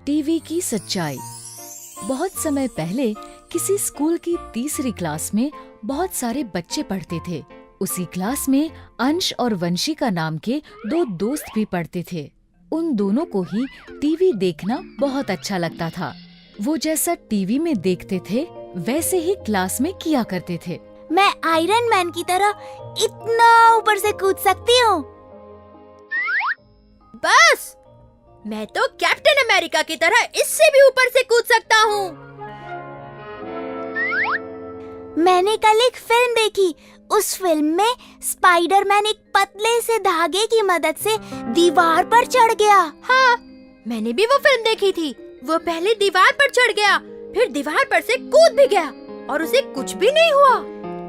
TV की सच्चाई। बहुत समय पहले किसी स्कूल की तीसरी क्लास में बहुत सारे बच्चे पढ़ते थे। उसी क्लास में अंश और वंशिका नाम के दो दोस्त भी पढ़ते थे। उन दोनों को ही टीवी देखना बहुत अच्छा लगता था। वो जैसा टीवी में देखते थे वैसे ही क्लास में किया करते थे। मैं आयरन मैन की तरह इतना ऊपर से कूद सकती हूँ। बस, मैं तो कैप्टन अमेरिका की तरह इससे भी ऊपर से कूद सकता हूँ। मैंने कल एक फिल्म देखी। उस फिल्म में स्पाइडरमैन एक पतले से धागे की मदद से दीवार पर चढ़ गया। हाँ, मैंने भी वो फिल्म देखी थी। वो पहले दीवार पर चढ़ गया, फिर दीवार पर से कूद भी गया और उसे कुछ भी नहीं हुआ।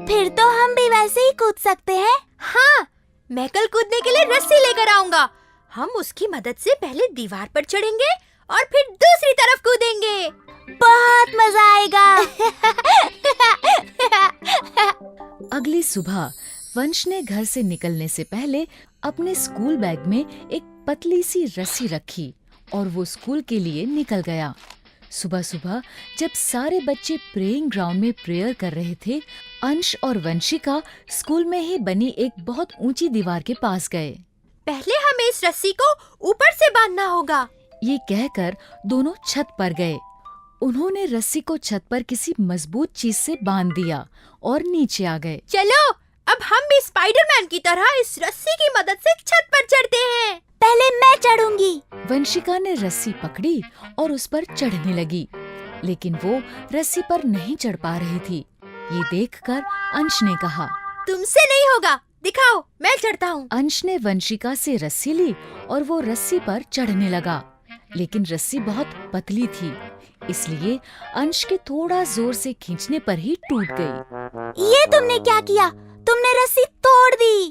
फिर तो हम भी वैसे ही कूद सकते हैं। हाँ, मैं कल कूदने के लिए रस्सी लेकर आऊंगा। हम उसकी मदद से पहले दीवार पर चढ़ेंगे और फिर दूसरी तरफ कूदेंगे। बहुत मजा आएगा। अगली सुबह वंश ने घर से निकलने से पहले अपने स्कूल बैग में एक पतली सी रस्सी रखी और वो स्कूल के लिए निकल गया। सुबह सुबह जब सारे बच्चे प्रेइंग ग्राउंड में प्रेयर कर रहे थे, अंश और वंशिका स्कूल में ही बनी एक बहुत ऊंची दीवार के पास गए। पहले हमें इस रस्सी को ऊपर से बांधना होगा। ये कहकर दोनों छत पर गए। उन्होंने रस्सी को छत पर किसी मजबूत चीज से बांध दिया और नीचे आ गए। चलो, अब हम भी स्पाइडरमैन की तरह इस रस्सी की मदद से छत पर चढ़ते हैं। पहले मैं चढ़ूंगी। वंशिका ने रस्सी पकड़ी और उस पर चढ़ने लगी, लेकिन वो रस्सी पर नहीं चढ़ पा रही थी। ये देखकर अंश ने कहा, तुमसे नहीं होगा, दिखाओ, मैं चढ़ता हूँ। अंश ने वंशिका से रस्सी ली और वो रस्सी पर चढ़ने लगा, लेकिन रस्सी बहुत पतली थी, इसलिए अंश के थोड़ा जोर से खींचने पर ही टूट गई। ये तुमने क्या किया? तुमने रस्सी तोड़ दी।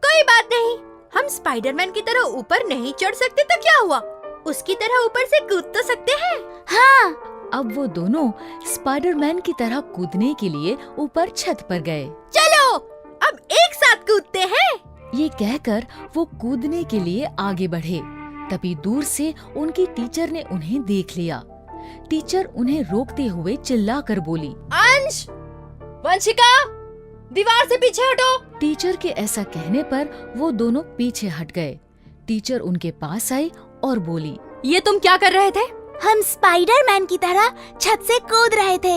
कोई बात नहीं, हम स्पाइडरमैन की तरह ऊपर नहीं चढ़ सकते तो क्या हुआ, उसकी तरह ऊपर से कूद तो सकते हैं। हाँ। अब वो दोनों स्पाइडरमैन की तरह कूदने के लिए ऊपर छत पर गए। चलो, अब एक साथ कूदते हैं। ये कहकर वो कूदने के लिए आगे बढ़े। तभी दूर से उनकी टीचर ने उन्हें देख लिया। टीचर उन्हें रोकते हुए चिल्लाकर बोली, अंश, वंशिका, दीवार से पीछे हटो। टीचर के ऐसा कहने पर वो दोनों पीछे हट गए। टीचर उनके पास आई और बोली, ये तुम क्या कर रहे थे? हम स्पाइडरमैन की तरह छत से कूद रहे थे।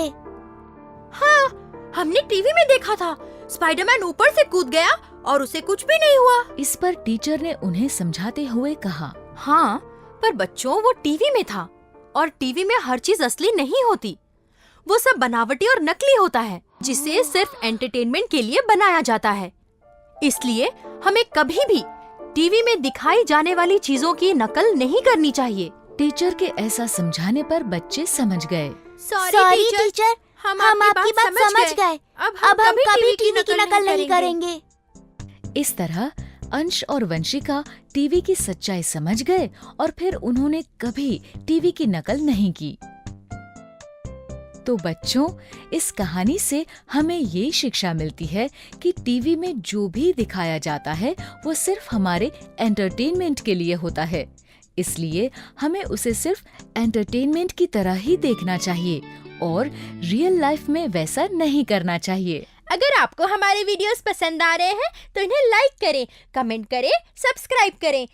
हाँ, हमने टीवी में देखा था, स्पाइडरमैन ऊपर से कूद गया और उसे कुछ भी नहीं हुआ। इस पर टीचर ने उन्हें समझाते हुए कहा, हाँ, पर बच्चों, वो टीवी में था और टीवी में हर चीज असली नहीं होती। वो सब बनावटी और नकली होता है, जिसे सिर्फ एंटरटेनमेंट के लिए बनाया जाता है। इसलिए हमें कभी भी टीवी में दिखाई जाने वाली चीजों की नकल नहीं करनी चाहिए। टीचर के ऐसा समझाने पर बच्चे समझ गए। सॉरी टीचर, हम आपकी बात समझ गए। अब हम कभी टीवी की नकल नहीं करेंगे। इस तरह अंश और वंशिका टीवी की सच्चाई समझ गए और फिर उन्होंने कभी टीवी की नकल नहीं की। तो बच्चों, इस कहानी से हमें ये शिक्षा मिलती है कि टीवी में जो भी दिखाया जाता है वो सिर्फ हमारे एंटरटेनमेंट के लिए होता है। इसलिए हमें उसे सिर्फ एंटरटेनमेंट की तरह ही देखना चाहिए और रियल लाइफ में वैसा नहीं करना चाहिए। अगर आपको हमारे वीडियोस पसंद आ रहे हैं तो इन्हें लाइक करें, कमेंट करें, सब्सक्राइब करें